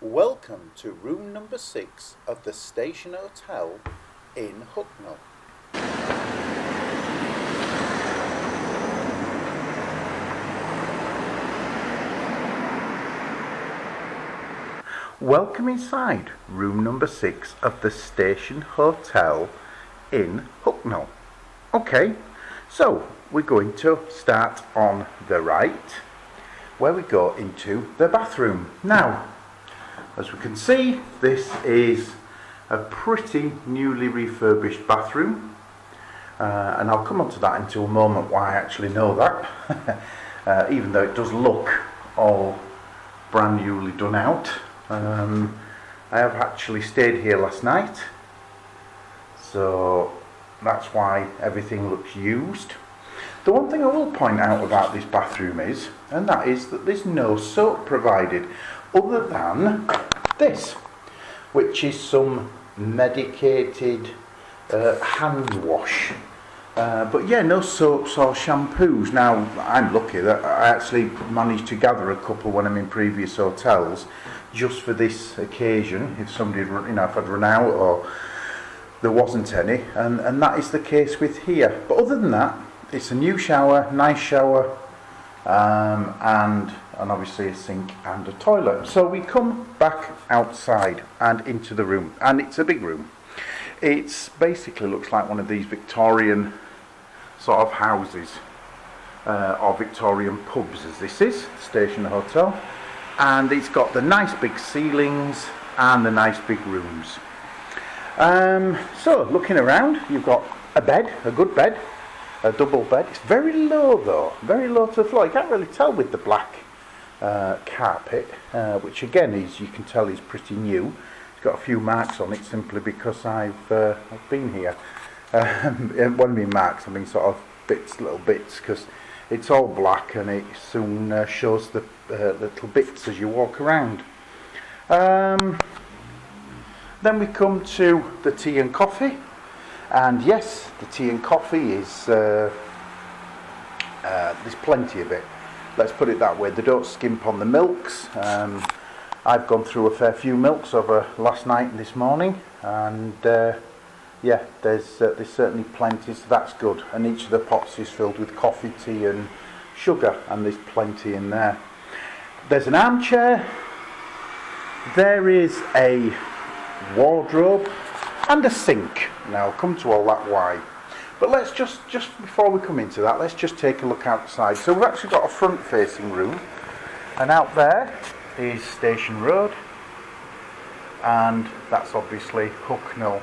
Welcome to room number 6 of the Station Hotel in Hucknall. Welcome inside room number 6 of the Station Hotel in Hucknall. Okay, so we're going to start on the right, where we go into the bathroom. Now, as we can see, this is a pretty newly refurbished bathroom, and I'll come on to that into a moment why I actually know that, even though it does look all brand newly done out. I have actually stayed here last night, so that's why everything looks used. The one thing I will point out about this bathroom is, and that is that there's no soap provided other than this, which is some medicated hand wash. But yeah, no soaps or shampoos. Now, I'm lucky that I actually managed to gather a couple when I'm in previous hotels, just for this occasion, if somebody had if I'd run out or there wasn't any, and that is the case with here. But other than that, it's a new shower, nice shower, and obviously a sink and a toilet. So we come back outside and into the room, and it's a big room. It's basically looks like one of these Victorian sort of houses, or Victorian pubs, as this is, Station Hotel. And it's got the nice big ceilings and the nice big rooms. So looking around, you've got a bed, a good bed, a double bed. It's very low though, very low to the floor. You can't really tell with the black carpet, which again is, you can tell is pretty new. It's got a few marks on it simply because I've been here. When I mean marks, I mean sort of bits, little bits, because it's all black and it soon shows the little bits as you walk around. Then we come to the tea and coffee, and yes, the tea and coffee is there's plenty of it. Let's put it that way. They don't skimp on the milks. I've gone through a fair few milks over last night and this morning, and yeah, there's certainly plenty, so that's good. And each of the pots is filled with coffee, tea and sugar, and there's plenty in there. There's an armchair, there is a wardrobe and a sink. Now I'll come to all that why. But let's just before we come into that, let's just take a look outside. So we've actually got a front facing room, and out there is Station Road, and that's obviously Hucknall.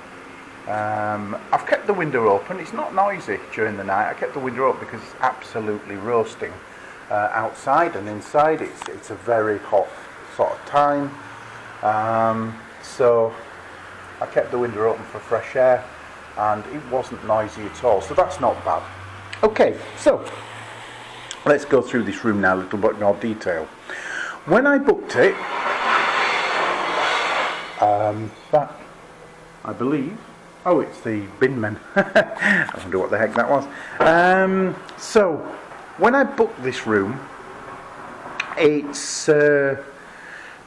I've kept the window open. It's not noisy during the night. I kept the window open because it's absolutely roasting outside, and inside it's a very hot sort of time. So I kept the window open for fresh air, and it wasn't noisy at all, so that's not bad. Okay, so let's go through this room now a little bit more detail. When I booked it, that I believe, oh, it's the bin men. I wonder what the heck that was. So when I booked this room, it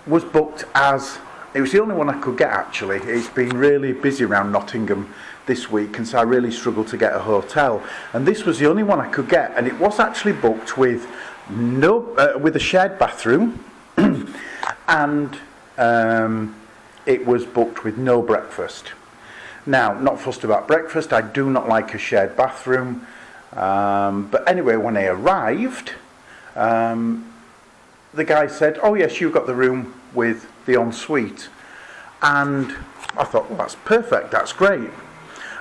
was booked as, it was the only one I could get actually. It's been really busy around Nottingham this week, and so I really struggled to get a hotel. And this was the only one I could get, and it was actually booked with with a shared bathroom, and it was booked with no breakfast. Now, not fussed about breakfast. I do not like a shared bathroom. But anyway, when I arrived, the guy said, "Oh yes, you've got the room with the ensuite," and I thought, well, that's perfect, that's great.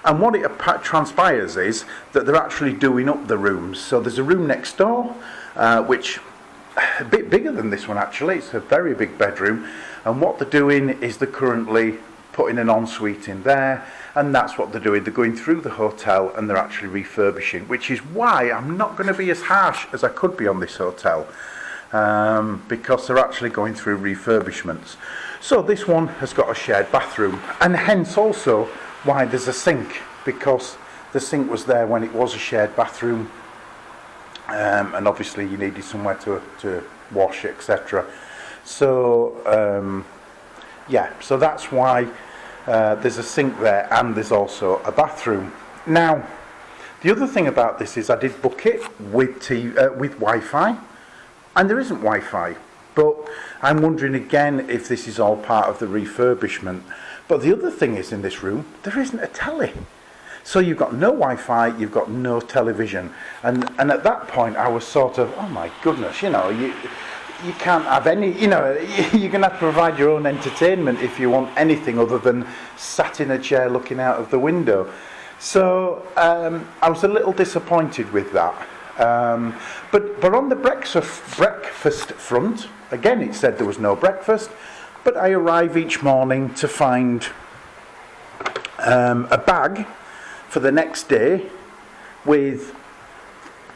And what it transpires is that they're actually doing up the rooms. So there's a room next door, which a bit bigger than this one actually. It's a very big bedroom, and what they're doing is they're currently putting an ensuite in there, and that's what they're doing. They're going through the hotel and they're actually refurbishing, which is why I'm not going to be as harsh as I could be on this hotel. Because they're actually going through refurbishments. So this one has got a shared bathroom, and hence also why there's a sink, because the sink was there when it was a shared bathroom, and obviously you needed somewhere to wash, etc. So yeah, so that's why there's a sink there, and there's also a bathroom. Now, the other thing about this is I did book it with Wi-Fi, and there isn't Wi-Fi. But I'm wondering again if this is all part of the refurbishment. But the other thing is, in this room, there isn't a telly. So you've got no Wi-Fi, you've got no television. And at that point I was sort of, oh my goodness, you know, you can't have any, you know, you're going to have to provide your own entertainment if you want anything other than sat in a chair looking out of the window. So I was a little disappointed with that. But on the breakfast front, again it said there was no breakfast, but I arrive each morning to find a bag for the next day with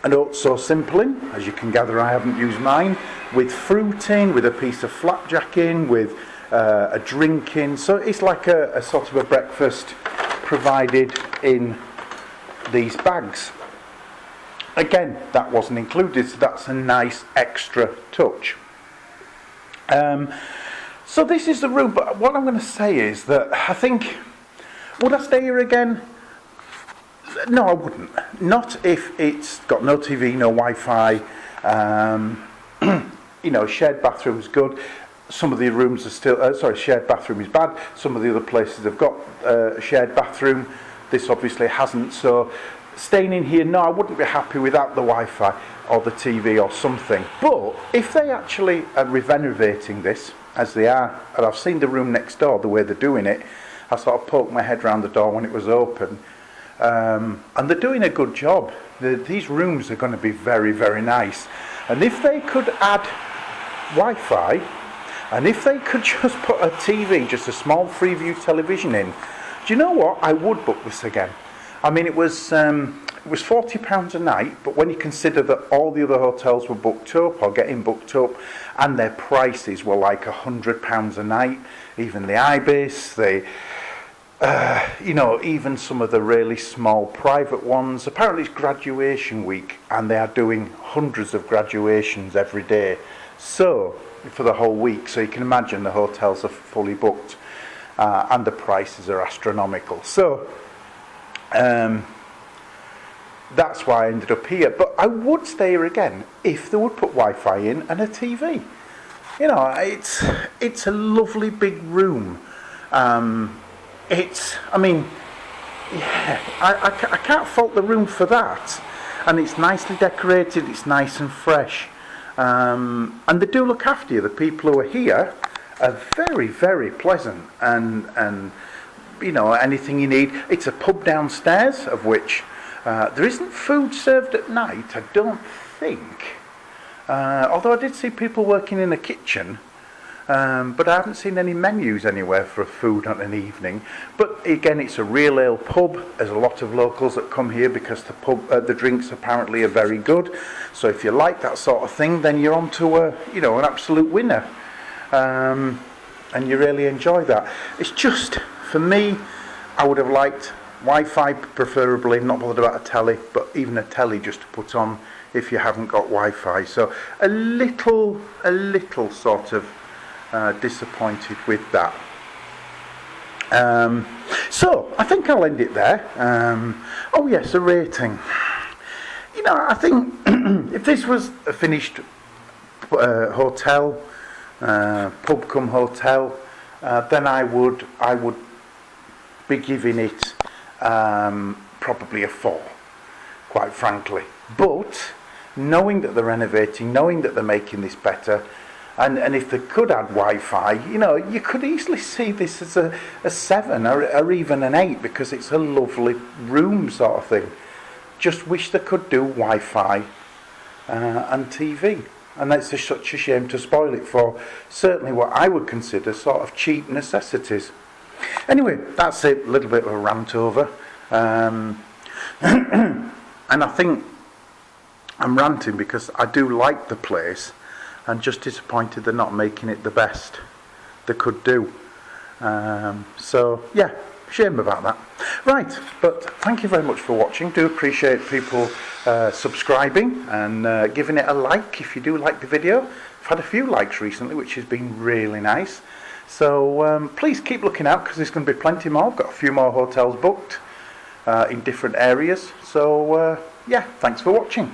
an oat so simple in, as you can gather I haven't used mine, with fruit in, with a piece of flapjack in, with a drink in. So it's like a sort of a breakfast provided in these bags. Again, that wasn't included, so that's a nice extra touch. So this is the room, but what I'm going to say is that I think, would I stay here again? No, I wouldn't. Not if it's got no TV, no Wi-Fi, you know, shared bathroom's good. Some of the rooms are still, shared bathroom is bad. Some of the other places have got a shared bathroom. This obviously hasn't, so staying in here, no, I wouldn't be happy without the Wi-Fi or the TV or something. But if they actually are renovating this, as they are, and I've seen the room next door, the way they're doing it, I sort of poked my head round the door when it was open, and they're doing a good job. These rooms are going to be very, very nice. And if they could add Wi-Fi, and if they could just put a TV, just a small Freeview television in, do you know what? I would book this again. I mean, it was £40 a night, but when you consider that all the other hotels were booked up or getting booked up, and their prices were like £100 a night, even the Ibis, you know, even some of the really small private ones. Apparently it's graduation week, and they are doing hundreds of graduations every day. So for the whole week, so you can imagine the hotels are fully booked, and the prices are astronomical. So that's why I ended up here. But I would stay here again if they would put Wi-Fi in and a TV. You know, it's a lovely big room. I mean, yeah, I can't fault the room for that. And it's nicely decorated, it's nice and fresh. And they do look after you. The people who are here are very, very pleasant. And you know, anything you need. It's a pub downstairs, of which there isn't food served at night, I don't think. Although I did see people working in a kitchen, but I haven't seen any menus anywhere for food on an evening. But again, it's a real ale pub. There's a lot of locals that come here because the drinks apparently are very good. So if you like that sort of thing, then you're on to an absolute winner, and you really enjoy that. It's just, for me, I would have liked Wi-Fi preferably, not bothered about a telly, but even a telly just to put on if you haven't got Wi-Fi. So a little sort of disappointed with that. So I think I'll end it there. Oh yes, a rating. You know, I think if this was a finished hotel, pub cum hotel, then I would be giving it probably a 4, quite frankly. But knowing that they're renovating, knowing that they're making this better, and if they could add Wi-Fi, you know, you could easily see this as a 7 or even an 8, because it's a lovely room sort of thing. Just wish they could do Wi-Fi and TV. And that's such a shame to spoil it for certainly what I would consider sort of cheap necessities. Anyway, that's it, a little bit of a rant over. And I think I'm ranting because I do like the place, and just disappointed they're not making it the best they could do. So yeah, shame about that. Right, but thank you very much for watching. Do appreciate people subscribing and giving it a like if you do like the video. I've had a few likes recently, which has been really nice. So please keep looking out, because there's going to be plenty more. I've got a few more hotels booked in different areas. So yeah, thanks for watching.